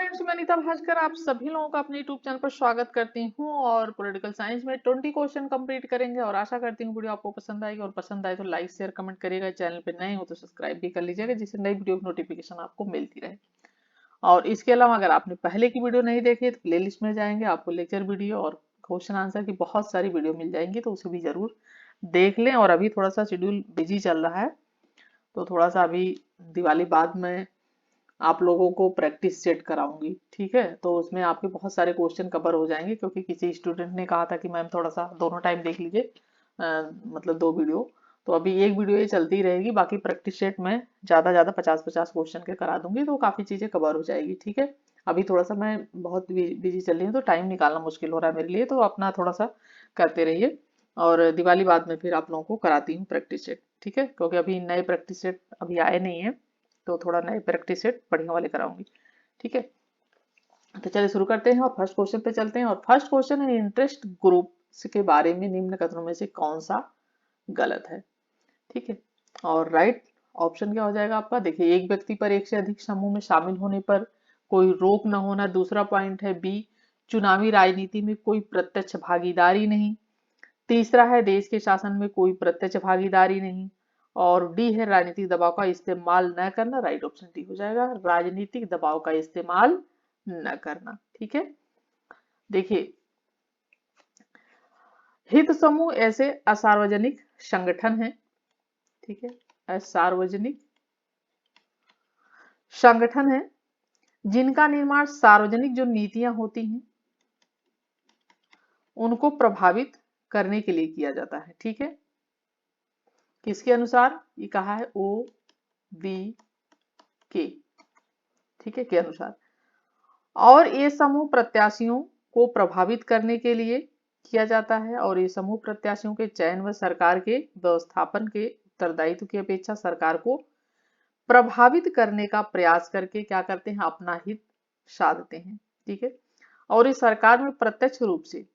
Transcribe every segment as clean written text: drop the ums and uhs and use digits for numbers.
Friends, मैं अनीता भास्कर आप सभी लोगों का अपने यूट्यूब चैनल पर स्वागत करती हूँ और पॉलिटिकल साइंस में 20 क्वेश्चन कंप्लीट करेंगे और आशा करती हूँ वीडियो आपको पसंद आएगी और पसंद आए तो लाइक शेयर कमेंट करिएगा। चैनल पे नए हो तो सब्सक्राइब भी कर लीजिएगा जिससे नई वीडियो की नोटिफिकेशन आपको मिलती रहे। और इसके अलावा अगर आपने पहले की वीडियो नहीं देखी तो प्ले लिस्ट में जाएंगे, आपको लेक्चर वीडियो और क्वेश्चन आंसर की बहुत सारी वीडियो मिल जाएंगी, तो उसे भी जरूर देख लें। और अभी थोड़ा सा शेड्यूल बिजी चल रहा है तो थोड़ा सा अभी दिवाली बाद में आप लोगों को प्रैक्टिस सेट कराऊंगी, ठीक है। तो उसमें आपके बहुत सारे क्वेश्चन कवर हो जाएंगे क्योंकि किसी स्टूडेंट ने कहा था कि मैम थोड़ा सा दोनों टाइम देख लीजिए, मतलब 2 वीडियो। तो अभी एक वीडियो ये चलती रहेगी, बाकी प्रैक्टिस सेट में ज्यादा ज्यादा 50-50 क्वेश्चन के करा दूंगी तो काफी चीजें कवर हो जाएगी, ठीक है। अभी थोड़ा सा मैं बहुत बिजी चल रही हूँ तो टाइम निकालना मुश्किल हो रहा है मेरे लिए, तो अपना थोड़ा सा करते रहिए और दिवाली बाद में फिर आप लोगों को कराती हूँ प्रैक्टिस सेट, ठीक है। क्योंकि अभी नए प्रैक्टिस सेट अभी आए नहीं है तो थोड़ा नए प्रैक्टिस सेट बढ़िया वाले कराऊंगी, ठीक है। तो चलिए शुरू करते हैं और फर्स्ट क्वेश्चन पे चलते हैं। और फर्स्ट क्वेश्चन है, इंटरेस्ट ग्रुप्स के बारे में निम्न कथनों में से कौन सा गलत है, ठीक है। और राइट ऑप्शन क्या हो जाएगा आपका, देखिए, एक व्यक्ति पर एक से अधिक समूह में शामिल होने पर कोई रोक न होना। दूसरा पॉइंट है बी, चुनावी राजनीति में कोई प्रत्यक्ष भागीदारी नहीं। तीसरा है देश के शासन में कोई प्रत्यक्ष भागीदारी नहीं। और डी है राजनीतिक दबाव का इस्तेमाल न करना। राइट ऑप्शन डी हो जाएगा, राजनीतिक दबाव का इस्तेमाल न करना, ठीक है। देखिए, हित समूह ऐसे असार्वजनिक संगठन हैं, ठीक है, असार्वजनिक संगठन है जिनका निर्माण सार्वजनिक जो नीतियां होती हैं उनको प्रभावित करने के लिए किया जाता है, ठीक है। किसके अनुसार ये कहा है, ओ बी के, ठीक है, के अनुसार। और ये समूह प्रत्याशियों को प्रभावित करने के लिए किया जाता है और ये समूह प्रत्याशियों के चयन व सरकार के व्यवस्थापन के उत्तरदायित्व की अपेक्षा सरकार को प्रभावित करने का प्रयास करके क्या करते हैं, अपना हित साधते हैं, ठीक है। और इस सरकार में प्रत्यक्ष रूप से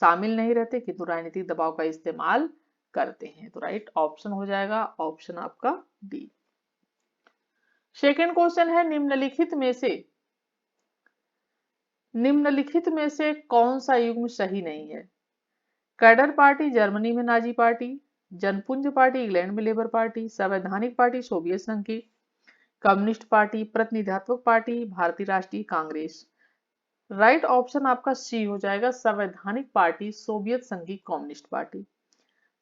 शामिल नहीं रहते किंतु राजनीतिक दबाव का इस्तेमाल करते हैं। तो राइट ऑप्शन हो जाएगा ऑप्शन आपका डी। सेकेंड क्वेश्चन है, निम्नलिखित में से कौन सा युग्म सही नहीं है। कैडर पार्टी जर्मनी में नाजी पार्टी, जनपुंज पार्टी इंग्लैंड में लेबर पार्टी, संवैधानिक पार्टी सोवियत संघ की, कम्युनिस्ट पार्टी, प्रतिनिधित्वक पार्टी भारतीय राष्ट्रीय कांग्रेस। राइट ऑप्शन आपका सी हो जाएगा, संवैधानिक पार्टी सोवियत संघ की कम्युनिस्ट पार्टी।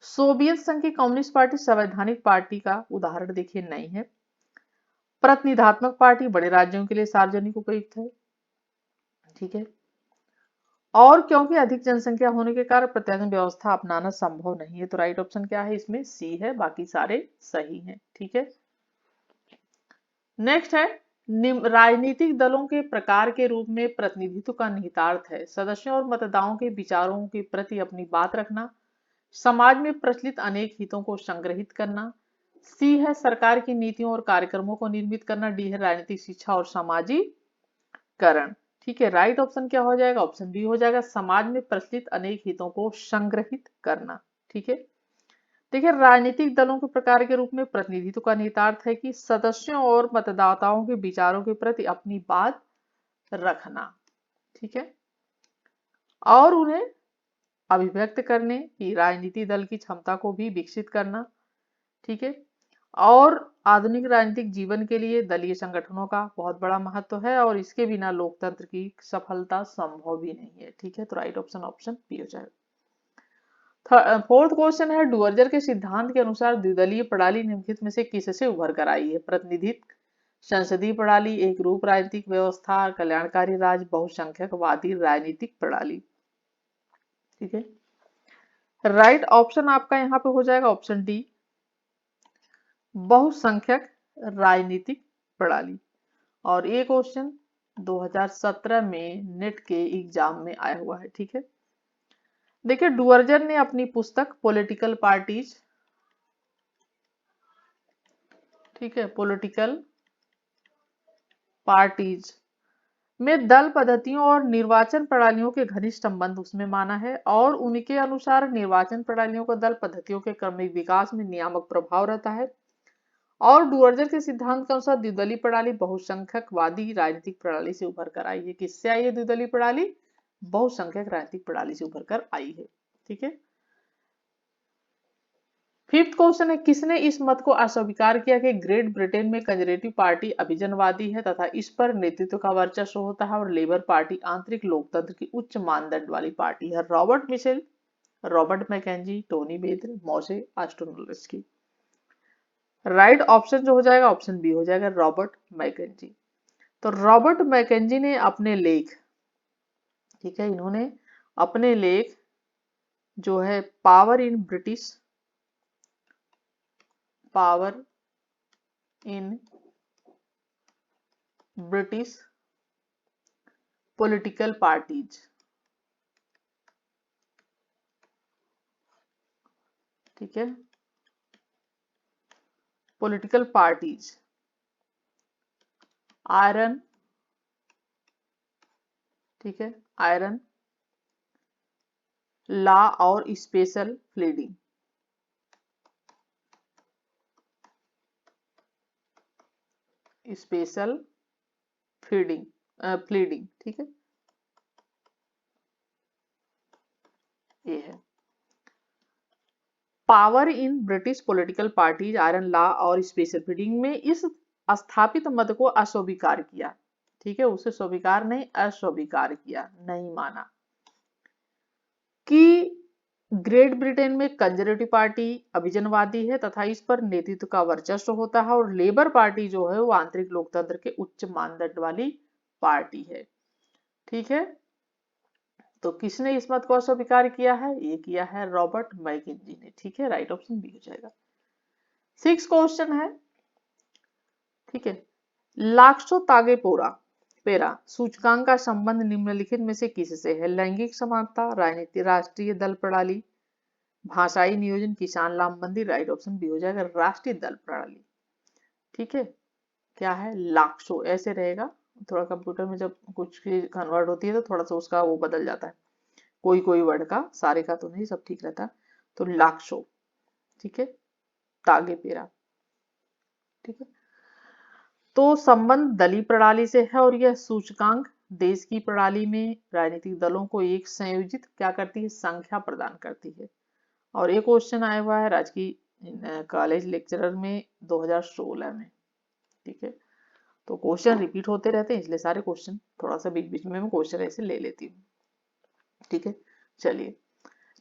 सोवियत संघ की कम्युनिस्ट पार्टी संवैधानिक पार्टी का उदाहरण देखिए नहीं है। प्रतिनिधात्मक पार्टी बड़े राज्यों के लिए सार्वजनिक उपयुक्त है, ठीक है। और क्योंकि अधिक जनसंख्या होने के कारण प्रत्याशन व्यवस्था अपनाना संभव नहीं है। तो राइट ऑप्शन क्या है, इसमें सी है, बाकी सारे सही हैं, ठीक है। नेक्स्ट है, राजनीतिक दलों के प्रकार के रूप में प्रतिनिधित्व का निहितार्थ है सदस्यों और मतदाताओं के विचारों के प्रति अपनी बात रखना, समाज में प्रचलित अनेक हितों को संग्रहित करना। सी है सरकार की नीतियों और कार्यक्रमों को निर्मित करना। डी है राजनीतिक शिक्षा और सामाजिकरण, ठीक है। राइट ऑप्शन क्या हो जाएगा, ऑप्शन बी हो जाएगा, समाज में प्रचलित अनेक हितों को संग्रहित करना, ठीक है। देखिए, राजनीतिक दलों के प्रकार के रूप में प्रतिनिधित्व का निहितार्थ है कि सदस्यों और मतदाताओं के विचारों के प्रति अपनी बात रखना, ठीक है, और उन्हें अभिव्यक्त करने की राजनीतिक दल की क्षमता को भी विकसित करना, ठीक है। और आधुनिक राजनीतिक जीवन के लिए दलीय संगठनों का बहुत बड़ा महत्व है और इसके बिना लोकतंत्र की सफलता संभव भी नहीं है, ठीक है। तो राइट ऑप्शन ऑप्शन बी हो जाएगा। फोर्थ क्वेश्चन है, डुअर्जर के सिद्धांत के अनुसार द्विदलीय प्रणाली निम्नलिखित में से किससे उभर कर आई है। प्रतिनिधित्व, संसदीय प्रणाली, एक रूप राजनीतिक व्यवस्था, कल्याणकारी राज, बहुसंख्यकवादी राजनीतिक प्रणाली, ठीक है। राइट ऑप्शन आपका यहाँ पे हो जाएगा ऑप्शन डी, बहुसंख्यक राजनीतिक प्रणाली। और ये क्वेश्चन 2017 में नेट के एग्जाम में आया हुआ है, ठीक है। देखिए, डुअर्जर ने अपनी पुस्तक पॉलिटिकल पार्टीज, ठीक है, पॉलिटिकल पार्टीज में दल पद्धतियों और निर्वाचन प्रणालियों के घनिष्ठ संबंध उसमें माना है और उनके अनुसार निर्वाचन प्रणालियों को दल पद्धतियों के क्रमिक विकास में नियामक प्रभाव रहता है और डुअर्जर के सिद्धांत के अनुसार द्विदलीय प्रणाली बहुसंख्यकवादी राजनीतिक प्रणाली से उभर कर आई है। किससे आई है द्विदलीय प्रणाली? बहुसंख्यक राजनीतिक प्रणाली से उभर कर आई है। ठीक है। फिफ्थ क्वेश्चन है, किसने इस मत को अस्वीकार किया कि ग्रेट ब्रिटेन में कंजर्वेटिव पार्टी अभिजनवादी है तथा इस पर नेतृत्व का वर्चस्व होता है और लेबर पार्टी आंतरिक लोकतंत्र की उच्च मानदंड वाली पार्टी है? Robert Mitchell, Robert McKenzie, Tony बेदर, मोसे ऑस्ट्रोनेलस्की। राइट ऑप्शन जो हो जाएगा ऑप्शन बी हो जाएगा, रॉबर्ट मैकेंजी। तो रॉबर्ट मैकेंजी ने अपने लेख, ठीक है, इन्होंने अपने लेख जो है power in British political parties, ठीक है, पॉलिटिकल पार्टीज, आयरन, ठीक है, आयरन लॉ और special pleading, special feeding pleading, ठीक है, ये है power in British political parties, iron law और स्पेशल फीडिंग में इस स्थापित मत को अस्वीकार किया। ठीक है, उसे स्वीकार नहीं, अस्वीकार किया, नहीं माना कि ग्रेट ब्रिटेन में कंजर्वेटिव पार्टी अभिजनवादी है तथा इस पर नेतृत्व का वर्चस्व होता है और लेबर पार्टी जो है वो आंतरिक लोकतंत्र के उच्च मानदंड वाली पार्टी है। ठीक है, तो किसने इस मत को अस्वीकार किया है? ये किया है रॉबर्ट मैकेंजी ने। ठीक है, राइट ऑप्शन बी हो जाएगा। सिक्स क्वेश्चन है, ठीक है, लाक्सो तागेपोरा पेरा सूचकांक का संबंध निम्नलिखित में से किससे है? लैंगिक समानता, राजनीति, राष्ट्रीय दल प्रणाली, भाषाई नियोजन, किसान लामबंदी। राइट ऑप्शन बी हो जाएगा, राष्ट्रीय दल प्रणाली। ठीक है, क्या है? लाक्सो ऐसे रहेगा, थोड़ा कंप्यूटर में जब कुछ कन्वर्ट होती है तो थोड़ा सा उसका वो बदल जाता है, कोई कोई वर्ड का, सारे का तो नहीं, सब ठीक रहता। तो लाक्सो, ठीक है, तागेपेरा, ठीक है, तो संबंध दलीय प्रणाली से है और यह सूचकांक देश की प्रणाली में राजनीतिक दलों को एक संयोजित क्या करती है? संख्या प्रदान करती है। और एक क्वेश्चन आया हुआ है राजकीय कॉलेज लेक्चरर में 2016 में। ठीक है, तो क्वेश्चन रिपीट होते रहते हैं इसलिए सारे क्वेश्चन थोड़ा सा बीच बीच में मैं क्वेश्चन ऐसे ले लेती हूँ। ठीक है, चलिए,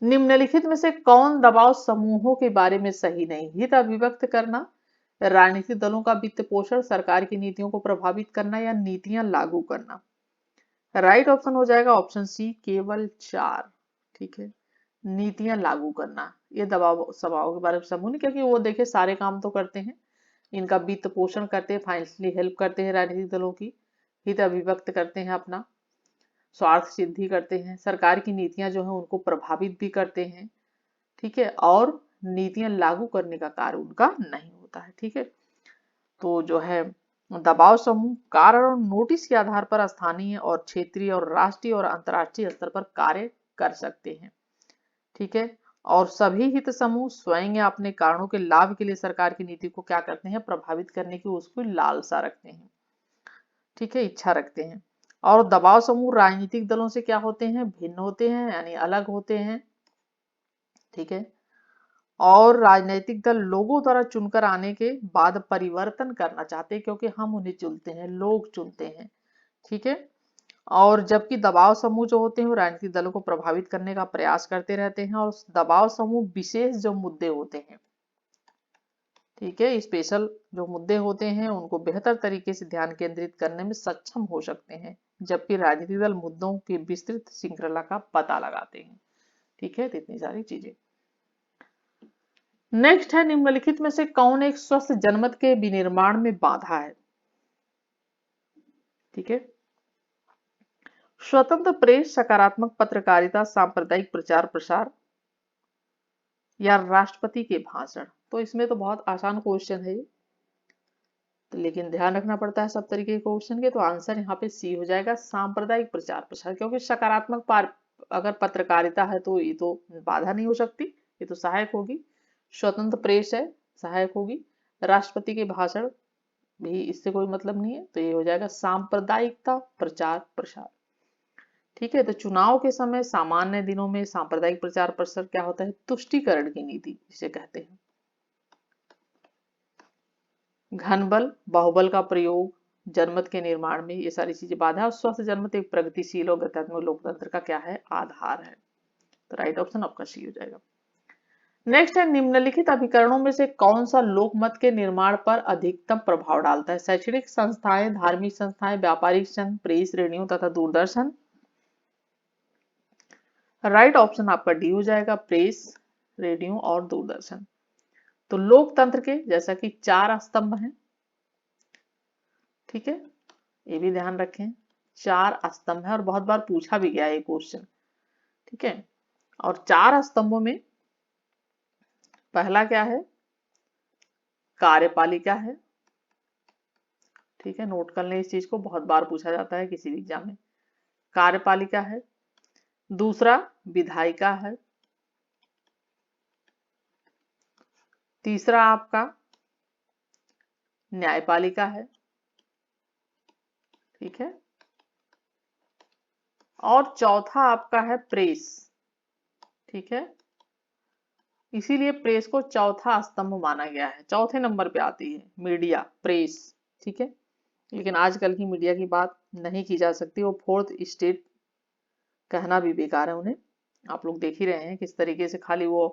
निम्नलिखित में से कौन दबाव समूहों के बारे में सही नहीं? हित अभिव्यक्त करना, राजनीतिक दलों का वित्त पोषण, सरकार की नीतियों को प्रभावित करना या नीतियां लागू करना। राइट ऑप्शन हो जाएगा ऑप्शन सी, केवल 4। ठीक है, नीतियां लागू करना, ये दबाव समूहों के बारे में समूह नहीं, क्योंकि वो देखे सारे काम तो करते हैं, इनका वित्त पोषण करते हैं, फाइनेंशियली हेल्प करते हैं राजनीतिक दलों की, हित अभिव्यक्त करते हैं, अपना स्वार्थ सिद्धि करते हैं, सरकार की नीतियां जो है उनको प्रभावित भी करते हैं। ठीक है, और नीतियां लागू करने का कार्य उनका नहीं होता है। ठीक है, तो जो है दबाव समूह कारण और नोटिस के आधार पर स्थानीय और क्षेत्रीय और राष्ट्रीय और अंतर्राष्ट्रीय स्तर पर कार्य कर सकते हैं। ठीक है, और सभी हित समूह स्वयं या अपने कारणों के लाभ के लिए सरकार की नीति को क्या करते हैं? प्रभावित करने की उसको लालसा रखते हैं। ठीक है, इच्छा रखते हैं। और दबाव समूह राजनीतिक दलों से क्या होते हैं? भिन्न होते हैं, यानी अलग होते हैं। ठीक है, और राजनीतिक दल लोगों द्वारा चुनकर आने के बाद परिवर्तन करना चाहते हैं, क्योंकि हम उन्हें चुनते हैं, लोग चुनते हैं। ठीक है, और जबकि दबाव समूह जो होते हैं वो राजनीतिक दलों को प्रभावित करने का प्रयास करते रहते हैं और दबाव समूह विशेष जो मुद्दे होते हैं, ठीक है, स्पेशल जो मुद्दे होते हैं उनको बेहतर तरीके से ध्यान केंद्रित करने में सक्षम हो सकते हैं, जबकि राजनीतिक दल मुद्दों की विस्तृत श्रृंखला का पता लगाते हैं। ठीक है, तो इतनी सारी चीजें। नेक्स्ट है, निम्नलिखित में से कौन एक स्वस्थ जनमत के विनिर्माण में बाधा है? ठीक है, स्वतंत्र प्रेस, सकारात्मक पत्रकारिता, सांप्रदायिक प्रचार प्रसार या राष्ट्रपति के भाषण। तो इसमें तो बहुत आसान क्वेश्चन है, तो लेकिन ध्यान रखना पड़ता है सब तरीके के क्वेश्चन के। तो आंसर यहाँ पे सी हो जाएगा, सांप्रदायिक प्रचार प्रसार, क्योंकि सकारात्मक अगर पत्रकारिता है तो ये तो बाधा नहीं हो सकती, ये तो सहायक होगी। स्वतंत्र प्रेस है, सहायक होगी। राष्ट्रपति के भाषण भी इससे कोई मतलब नहीं है, तो ये हो जाएगा सांप्रदायिकता प्रचार प्रसार। ठीक है, तो चुनाव के समय सामान्य दिनों में सांप्रदायिक प्रचार प्रसार क्या होता है? तुष्टीकरण की नीति जिसे कहते हैं। घनबल बाहुबल का प्रयोग जनमत के निर्माण में, ये सारी चीजें बाधा है। और स्वस्थ जनमत एक प्रगतिशील और गत्यात्मक लोकतंत्र का क्या है? आधार है। तो राइट ऑप्शन आपका सी हो जाएगा। नेक्स्ट है, निम्नलिखित अभिकरणों में से कौन सा लोकमत के निर्माण पर अधिकतम प्रभाव डालता है? शैक्षणिक संस्थाएं, धार्मिक संस्थाएं, व्यापारिक संघ, प्रेस, रेडियो तथा दूरदर्शन। राइट ऑप्शन आपका डी हो जाएगा, प्रेस, रेडियो और दूरदर्शन। तो लोकतंत्र के जैसा कि 4 स्तंभ हैं, ठीक है, ये भी ध्यान रखें, 4 स्तंभ है और बहुत बार पूछा भी गया है ये क्वेश्चन। ठीक है, और 4 स्तंभों में पहला क्या है? कार्यपालिका है। ठीक है, नोट कर लें इस चीज को, बहुत बार पूछा जाता है किसी भी एग्जाम में। कार्यपालिका है। दूसरा विधायिका है। तीसरा आपका न्यायपालिका है। ठीक है, और चौथा आपका है प्रेस। ठीक है, इसीलिए प्रेस को चौथा स्तंभ माना गया है, चौथे नंबर पे आती है मीडिया, प्रेस। ठीक है, लेकिन आजकल की मीडिया की बात नहीं की जा सकती, वो फोर्थ स्टेट कहना भी बेकार है उन्हें। आप लोग देख ही रहे हैं किस तरीके से खाली वो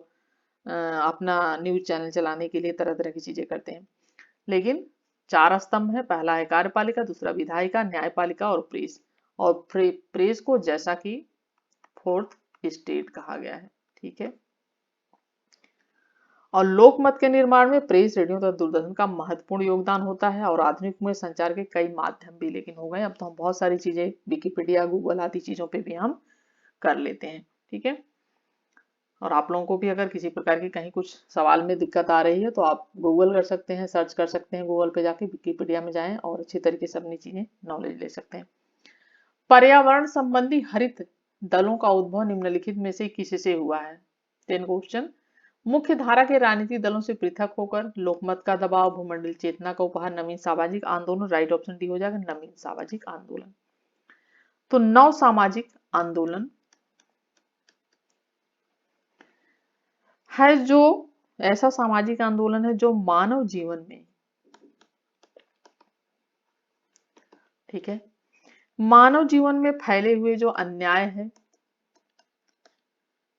अपना न्यूज चैनल चलाने के लिए तरह तरह की चीजें करते हैं। लेकिन 4 स्तंभ है, पहला है कार्यपालिका, दूसरा विधायिका, न्यायपालिका और प्रेस। और प्रेस को जैसा कि फोर्थ स्टेट कहा गया है। ठीक है, और लोकमत के निर्माण में प्रेस, रेडियो तथा दूरदर्शन का महत्वपूर्ण योगदान होता है। और आधुनिक में संचार के कई माध्यम भी लेकिन हो गए, अब तो हम बहुत सारी चीजें विकिपीडिया, गूगल आदि चीजों पे भी हम कर लेते हैं। ठीक है, और आप लोगों को भी अगर किसी प्रकार की कहीं कुछ सवाल में दिक्कत आ रही है तो आप गूगल कर सकते हैं, सर्च कर सकते हैं, गूगल पे जाके विकिपीडिया में जाएं और अच्छी तरीके से अपनी चीजें नॉलेज ले सकते हैं। पर्यावरण संबंधी हरित दलों का उद्भव निम्नलिखित में से किससे हुआ है? 10 क्वेश्चन। मुख्य धारा के राजनीतिक दलों से पृथक होकर, लोकमत का दबाव, भूमंडल चेतना का उपहार, नवीन सामाजिक आंदोलन। राइट ऑप्शन डी हो जाएगा, नवीन सामाजिक आंदोलन। तो नव सामाजिक आंदोलन है जो ऐसा सामाजिक आंदोलन है जो मानव जीवन में, ठीक है, मानव जीवन में फैले हुए जो अन्याय है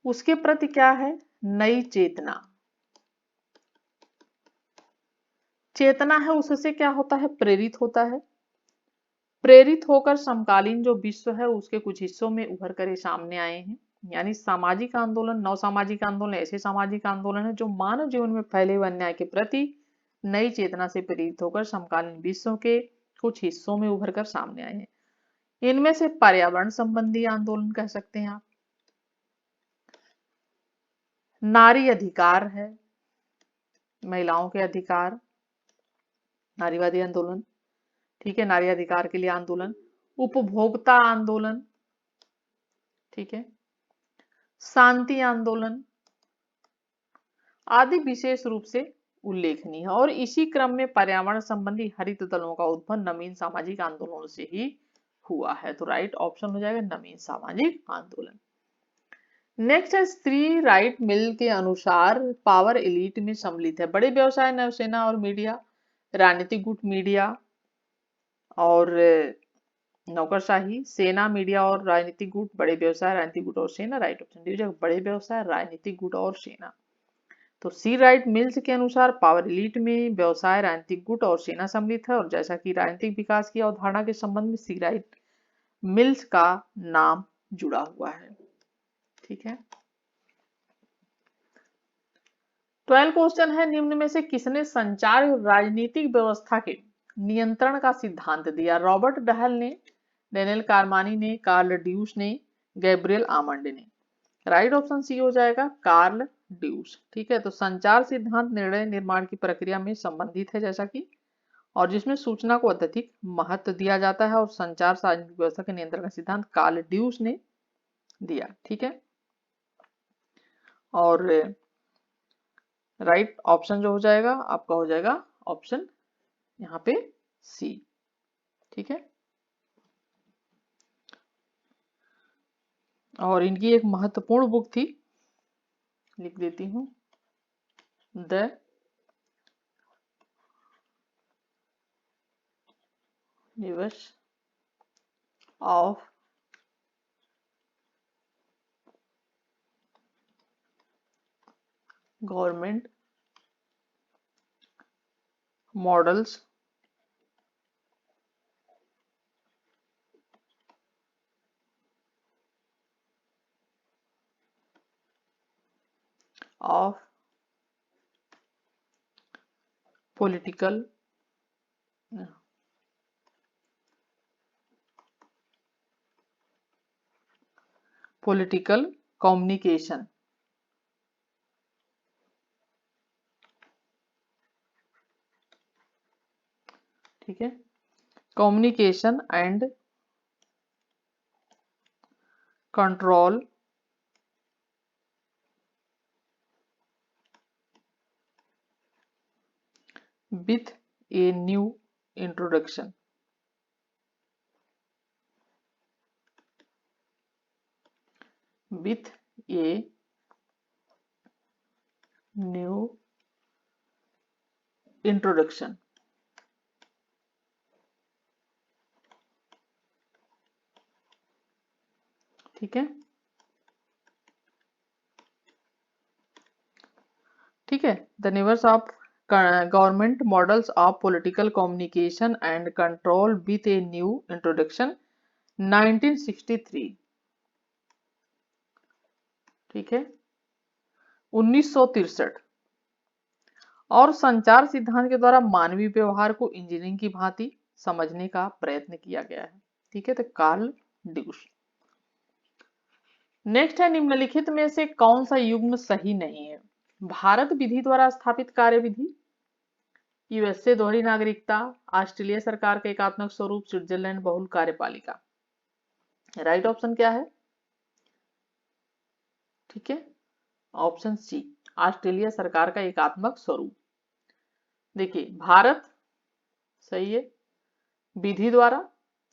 उसके प्रति क्या है? नई चेतना, चेतना है, उससे क्या होता है? प्रेरित होता है। प्रेरित होकर समकालीन जो विश्व है उसके कुछ हिस्सों में उभर कर सामने आए हैं। यानी सामाजिक आंदोलन, नव सामाजिक आंदोलन ऐसे सामाजिक आंदोलन है जो मानव जीवन में फैले हुए अन्याय के प्रति नई चेतना से प्रेरित होकर समकालीन विश्व के कुछ हिस्सों में उभर कर सामने आए हैं। इनमें से पर्यावरण संबंधी आंदोलन कह सकते हैं आप, नारी अधिकार है, महिलाओं के अधिकार, नारीवादी आंदोलन। ठीक है, नारी अधिकार के लिए आंदोलन, उपभोक्ता आंदोलन, ठीक है, शांति आंदोलन आदि विशेष रूप से उल्लेखनीय है। और इसी क्रम में पर्यावरण संबंधी हरित दलों का उद्भव नवीन सामाजिक आंदोलनों से ही हुआ है। तो राइट ऑप्शन हो जाएगा नवीन सामाजिक आंदोलन। नेक्स्ट है, स्त्री राइट मिल के अनुसार पावर एलीट में सम्मिलित है बड़े व्यवसाय, नौसेना और मीडिया, राजनीतिक गुट, मीडिया और नौकरशाही, सेना, मीडिया और राजनीतिक गुट, बड़े व्यवसाय, राजनीतिक गुट और सेना। राइट ऑप्शन डी हो जाएगा, बड़े व्यवसाय, राजनीतिक गुट और सेना। तो सी राइट मिल्स के अनुसार पावर एलीट में व्यवसाय, राजनीतिक गुट और सेना सम्मिलित है। और जैसा कि राजनीतिक विकास की अवधारणा के संबंध में सी राइट मिल्स का नाम जुड़ा हुआ है। ठीक है, 12 क्वेश्चन है, निम्न में से किसने संचार और राजनीतिक व्यवस्था के नियंत्रण का सिद्धांत दिया? रॉबर्ट डहल ने, डेनियल कारमानी ने, कार्ल ड्यूस ने, गैब्रियल आमंड ने। राइट ऑप्शन सी हो जाएगा, कार्ल ड्यूस। ठीक है, तो संचार सिद्धांत निर्णय निर्माण की प्रक्रिया में संबंधित है जैसा कि, और जिसमें सूचना को अत्यधिक महत्व दिया जाता है। और संचार सार्वजनिक व्यवस्था के नियंत्रण का सिद्धांत कार्ल ड्यूस ने दिया। ठीक है, और राइट ऑप्शन जो हो जाएगा आपका हो जाएगा ऑप्शन यहाँ पे सी। ठीक है, और इनकी एक महत्वपूर्ण बुक थी, लिख देती हूँ, द दिवस of government models of political communication. ठीक है, communication and control with a new introduction। with a new introduction। ठीक है, ठीक है, the nerves of government models of political communication and control with a new introduction 1963। ठीक है, 1963। और संचार सिद्धांत के द्वारा मानवीय व्यवहार को इंजीनियरिंग की भांति समझने का प्रयत्न किया गया है। ठीक है, तो कार्ल ड्यूस। नेक्स्ट है, निम्नलिखित में से कौन सा युग्म सही नहीं है? भारत विधि द्वारा स्थापित कार्यविधि, यूएसए दोहरी नागरिकता, ऑस्ट्रेलिया सरकार का एकात्मक स्वरूप, स्विट्जरलैंड बहुल कार्यपालिका। राइट ऑप्शन क्या है? ठीक है, ऑप्शन सी, ऑस्ट्रेलिया सरकार का एकात्मक स्वरूप। देखिए, भारत सही है, विधि द्वारा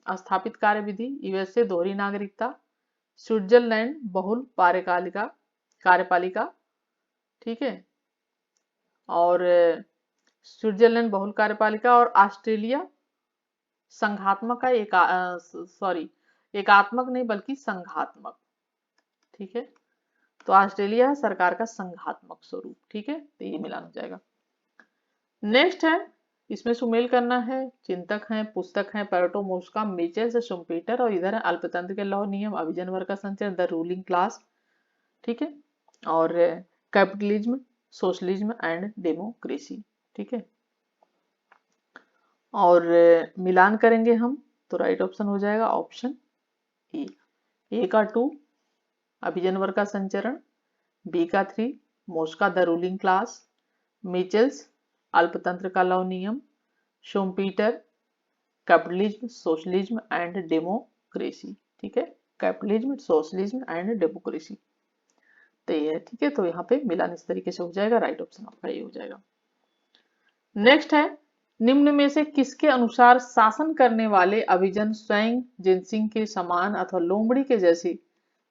स्थापित कार्यविधि, यूएसए दोहरी नागरिकता, स्विट्जरलैंड बहुल कार्यपालिका। ठीक है, और स्विट्जरलैंड बहुल कार्यपालिका, और ऑस्ट्रेलिया संघात्मक का सॉरी, एकात्मक नहीं बल्कि संघात्मक। ठीक है, तो ऑस्ट्रेलिया है सरकार का संघात्मक स्वरूप। ठीक है, तो ये मिलान हो जाएगा। नेक्स्ट है, इसमें सुमेल करना है, चिंतक हैं, पुस्तक हैं, पेरेटो, मोस्का, मिचेल, शुम्पेटर, और इधर है अल्पतंत्र के लौह नियम, अभिजन वर्ग का संचरण, द रूलिंग क्लास। ठीक है, और कैपिटलिज्म, सोशलिज्म एंड डेमोक्रेसी। ठीक है, और मिलान करेंगे हम तो राइट ऑप्शन हो जाएगा ऑप्शन ए। ए का 2 अभिजन वर्ग का संचरण, बी का 3 मोस्का द रूलिंग क्लास, मिचेल्स अल्पतंत्र का लव नियम, Schumpeter capitalism, socialism and democracy. ठीक है, कैपिटलिज्म, सोशलिज्म एंड डेमोक्रेसी, तो ये है। ठीक है, तो यहाँ पे मिलान इस तरीके से हो जाएगा, राइट ऑप्शन आपका ये हो जाएगा। नेक्स्ट है, निम्न में से किसके अनुसार शासन करने वाले अभिजन स्वयं जिनसिंह के समान अथवा लोमड़ी के जैसे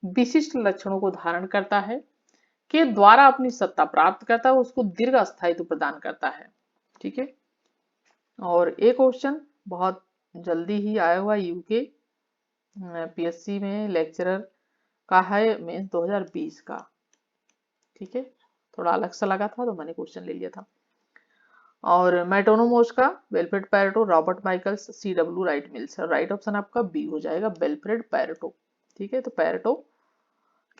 विशिष्ट लक्षणों को धारण करता है, के द्वारा अपनी सत्ता प्राप्त करता है, उसको दीर्घ स्थायित्व प्रदान करता है। ठीक है, और एक क्वेश्चन बहुत जल्दी ही आया हुआ यूके पीएससी में लेक्चरर का है, मेंस 2020 का। ठीक है, थोड़ा अलग सा लगा था तो मैंने क्वेश्चन ले लिया था। और मैटोनोमोस का Vilfredo Pareto, Robert Michels, CW Wright Mills. Right option आपका बी हो जाएगा, वेलफ्रेड पैरेटो। ठीक है, तो पैरेटो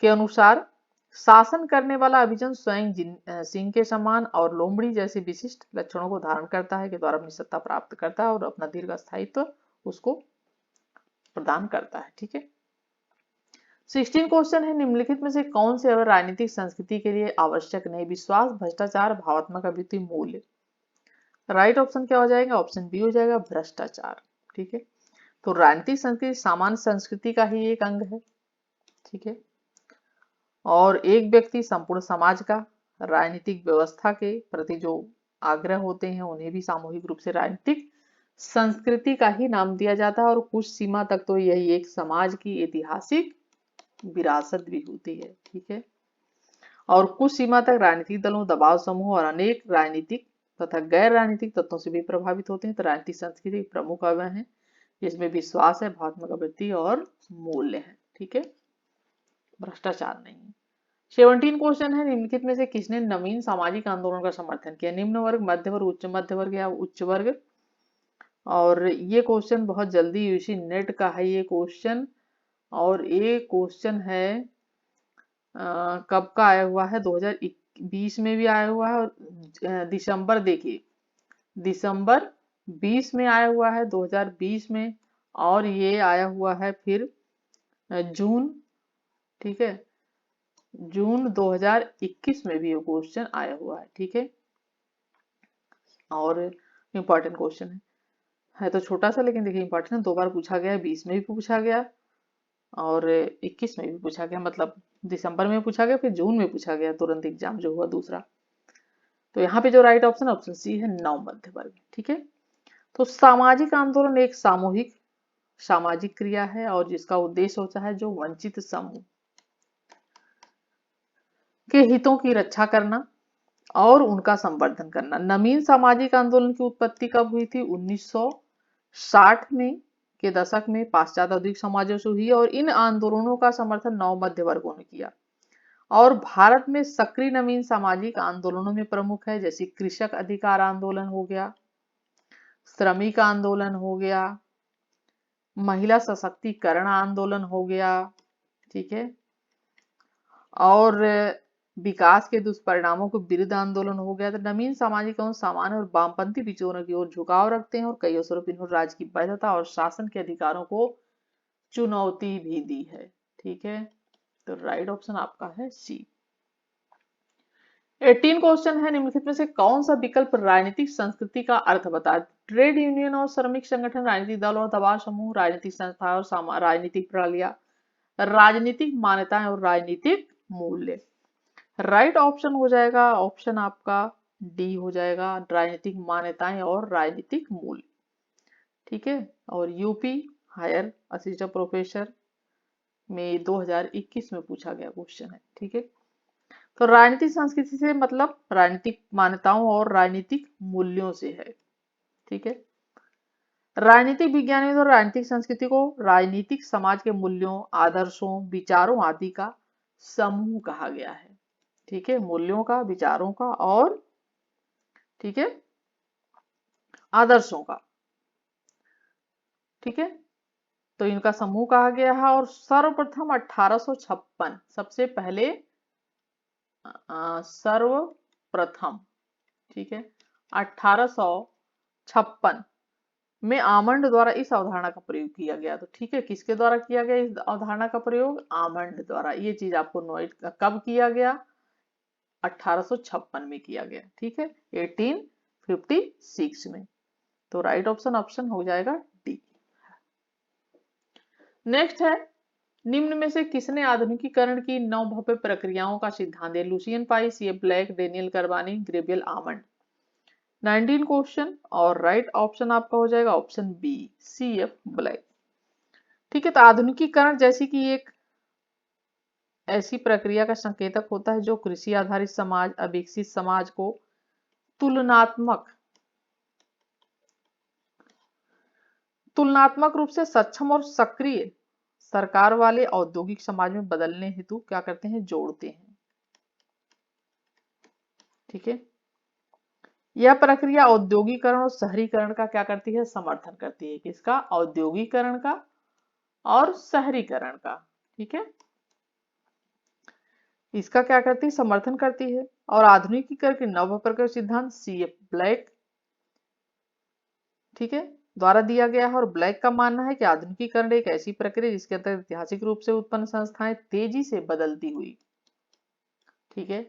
के अनुसार शासन करने वाला अभिजन स्वयं सिंह के समान और लोमड़ी जैसे विशिष्ट लक्षणों को धारण करता है, के द्वारा अपनी सत्ता प्राप्त करता है और अपना दीर्घ स्थायित्व उसको प्रदान करता है। ठीक है, 16 क्वेश्चन है, निम्नलिखित में से कौन से अगर राजनीतिक संस्कृति के लिए आवश्यक नहीं? विश्वास, भ्रष्टाचार, भावात्मक अभिवृत्ति, मूल्य। राइट ऑप्शन क्या हो जाएगा? ऑप्शन बी हो जाएगा, भ्रष्टाचार। ठीक है, तो राजनीतिक संस्कृति सामान्य संस्कृति का ही एक अंग है। ठीक है, और एक व्यक्ति संपूर्ण समाज का राजनीतिक व्यवस्था के प्रति जो आग्रह होते हैं उन्हें भी सामूहिक रूप से राजनीतिक संस्कृति का ही नाम दिया जाता है। और कुछ सीमा तक तो यही एक समाज की ऐतिहासिक विरासत भी होती है। ठीक है, और कुछ सीमा तक राजनीतिक दलों, दबाव समूह और अनेक राजनीतिक तथा गैर राजनीतिक तत्वों से भी प्रभावित होते हैं। तो राजनीतिक संस्कृति एक प्रमुख अवयव है जिसमें विश्वास है, भावनात्मक अभिवृत्ति और मूल्य है। ठीक है, भ्रष्टाचार नहीं है। 17 क्वेश्चन है, निम्नलिखित में से किसने नवीन सामाजिक आंदोलन का समर्थन किया? निम्न वर्ग, मध्य वर्ग, उच्च मध्य वर्ग या उच्च वर्ग? और ये क्वेश्चन बहुत जल्दी यूजी नेट का है ये क्वेश्चन, और ये क्वेश्चन है कब का आया हुआ है? 2020 में भी आया हुआ है, और दिसंबर देखिए, दिसंबर 20 में आया हुआ है, 2020 में, और ये आया हुआ है फिर जून, ठीक है, जून 2021 में भी ये क्वेश्चन आया हुआ है। ठीक है, और इम्पोर्टेंट क्वेश्चन है तो छोटा सा, लेकिन देखिए इम्पोर्टेंट है, 2 बार पूछा गया है, 20 में भी पूछा गया और 21 में भी पूछा गया, मतलब दिसंबर में पूछा गया, फिर जून में पूछा गया, तुरंत एग्जाम जो हुआ दूसरा। तो यहाँ पे जो राइट ऑप्शन ऑप्शन सी है, 9 मध्य वर्ग। ठीक है, तो सामाजिक आंदोलन एक सामूहिक सामाजिक क्रिया है और जिसका उद्देश्य होता है जो वंचित समूह के हितों की रक्षा करना और उनका संवर्धन करना। नवीन सामाजिक आंदोलन की उत्पत्ति कब हुई थी? 1960 में के दशक में पाश्चात्य औद्योगिक समाजों से हुई, और इन आंदोलनों का समर्थन नव मध्य वर्गों ने किया। और भारत में सक्रिय नवीन सामाजिक आंदोलनों में प्रमुख है, जैसे कृषक अधिकार आंदोलन हो गया, श्रमिक आंदोलन हो गया, महिला सशक्तिकरण आंदोलन हो गया। ठीक है, और विकास के दुष्परिणामों को विरुद्ध आंदोलन हो गया। तो नवीन सामाजिक और सामान्य और वामपंथी विचारों की ओर झुकाव रखते हैं और कई अवसरों पर इन्होंने राज्य की वैधता और शासन के अधिकारों को चुनौती भी दी है। ठीक है, तो राइट ऑप्शन आपका है सी। 18 क्वेश्चन है, निम्नलिखित में से कौन सा विकल्प राजनीतिक संस्कृति का अर्थ बताए? ट्रेड यूनियन और श्रमिक संगठन, राजनीतिक दल और दबाव समूह, राजनीतिक संस्थाएं और राजनीतिक प्रणालियां, राजनीतिक मान्यताएं और राजनीतिक मूल्य। राइट ऑप्शन हो जाएगा ऑप्शन आपका डी हो जाएगा, राजनीतिक मान्यताएं और राजनीतिक मूल्य। ठीक है, और यूपी हायर असिस्टेंट प्रोफेसर में 2021 में पूछा गया क्वेश्चन है। ठीक है, तो राजनीतिक संस्कृति से मतलब राजनीतिक मान्यताओं और राजनीतिक मूल्यों से है। ठीक है, राजनीतिक विज्ञान में तो राजनीतिक संस्कृति को राजनीतिक समाज के मूल्यों, आदर्शों, विचारों आदि का समूह कहा गया है। ठीक है, मूल्यों का, विचारों का और ठीक है आदर्शों का। ठीक है, तो इनका समूह कहा गया है। और सर्वप्रथम 1856 सबसे पहले सर्वप्रथम, ठीक है, 1856 में आमंड द्वारा इस अवधारणा का प्रयोग किया गया। तो ठीक है, किसके द्वारा किया गया इस अवधारणा का प्रयोग? आमंड द्वारा। ये चीज आपको नोट कब किया गया? 1856 में किया गया। ठीक है, 1856 में। तो राइट ऑप्शन ऑप्शन हो जाएगा डी। नेक्स्ट है, निम्न में से किसने आधुनिकीकरण की 9 भव्य प्रक्रियाओं का सिद्धांत दिया? Lucian Pye, C F Black, Daniel करबानी, ग्रेबियल आमंड। 19 क्वेश्चन, और राइट ऑप्शन आपका हो जाएगा option B, C F Black. ठीक है, तो आधुनिकीकरण जैसी कि एक ऐसी प्रक्रिया का संकेतक होता है जो कृषि आधारित समाज, अविकसित समाज को तुलनात्मक रूप से सक्षम और सक्रिय सरकार वाले औद्योगिक समाज में बदलने हेतु क्या करते हैं? जोड़ते हैं। ठीक है, यह प्रक्रिया औद्योगिकरण और शहरीकरण का क्या करती है? समर्थन करती है। किसका? औद्योगिकरण का और शहरीकरण का। ठीक है, इसका क्या करती है? समर्थन करती है। और आधुनिकीकरण के नव प्रकार सिद्धांत सी एफ ब्लैक, ठीक है, द्वारा दिया गया है। और ब्लैक का मानना है कि आधुनिकीकरण एक ऐसी प्रक्रिया जिसके अंतर्गत ऐतिहासिक रूप से उत्पन्न संस्थाएं तेजी से बदलती हुई, ठीक है,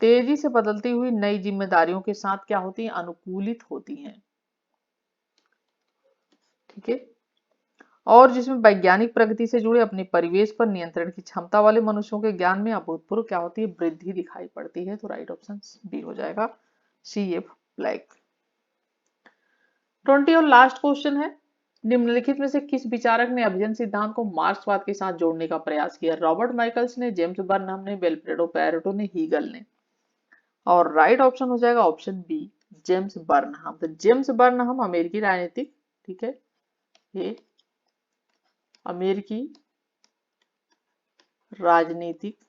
तेजी से बदलती हुई नई जिम्मेदारियों के साथ क्या होती है? अनुकूलित होती हैं। ठीक है, और जिसमें वैज्ञानिक प्रगति से जुड़े अपने परिवेश पर नियंत्रण की क्षमता वाले मनुष्यों के ज्ञान में अभूतपूर्व क्या होती है? वृद्धि दिखाई पड़ती है। तो राइट ऑप्शन बी हो जाएगा, सी एफ ब्लैक। 20 और लास्ट क्वेश्चन है, निम्नलिखित में से किस विचारक ने अभिजन सिद्धांत को मार्क्सवाद के साथ जोड़ने का प्रयास किया? रॉबर्ट माइकल्स ने, जेम्स बर्नहम ने, विल्फ्रेडो पैरेटो ने, हीगल ने। और राइट ऑप्शन हो जाएगा ऑप्शन बी, जेम्स बर्नहम। तो जेम्स बर्नहम अमेरिकी राजनीतिक, ठीक है, ये अमेरिकी राजनीतिक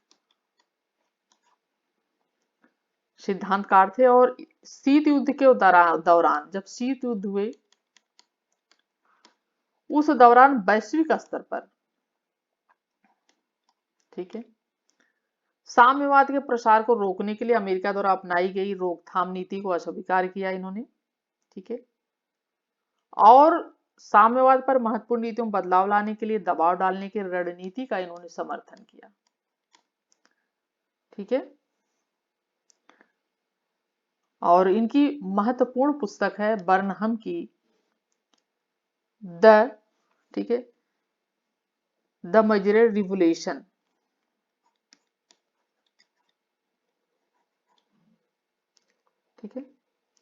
सिद्धांतकार थे और शीत युद्ध के दौरान, जब शीत युद्ध हुए उस दौरान वैश्विक स्तर पर, ठीक है, साम्यवाद के प्रसार को रोकने के लिए अमेरिका द्वारा अपनाई गई रोकथाम नीति को अस्वीकार किया इन्होंने, ठीक है, और साम्यवाद पर महत्वपूर्ण नीतियों में बदलाव लाने के लिए दबाव डालने की रणनीति का इन्होंने समर्थन किया, ठीक है। और इनकी महत्वपूर्ण पुस्तक है बर्नहम की द, ठीक है, द मैनेजरियल रिवोल्यूशन, ठीक है,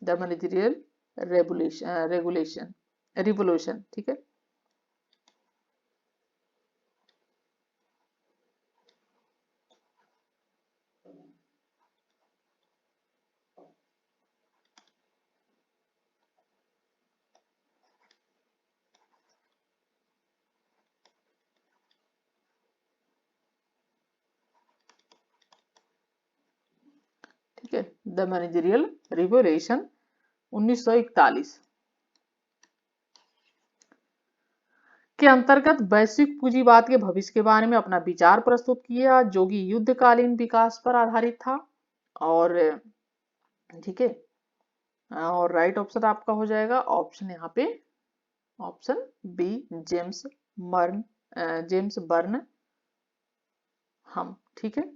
द मैनेजरियल रिवोल्यूशन, ठीक है। ठीक है, द मैनेजरियल रिवोल्यूशन 1941 के अंतर्गत वैश्विक पूंजीवाद के भविष्य के बारे में अपना विचार प्रस्तुत किया, जो कि युद्धकालीन विकास पर आधारित था। और ठीक है, और राइट ऑप्शन आपका हो जाएगा ऑप्शन यहाँ पे ऑप्शन बी, जेम्स बर्न हम, ठीक है।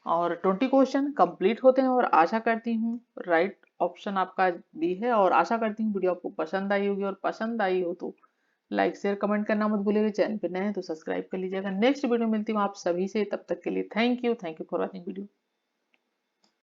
और 20 क्वेश्चन कंप्लीट होते हैं और आशा करती हूँ राइट ऑप्शन आपका बी है। और आशा करती हूँ वीडियो आपको पसंद आई होगी, और पसंद आई हो तो लाइक शेयर कमेंट करना मत भूलिएगा। चैनल पे नए हैं तो सब्सक्राइब कर लीजिएगा। नेक्स्ट वीडियो मिलती हूँ आप सभी से, तब तक के लिए thank you for watching video.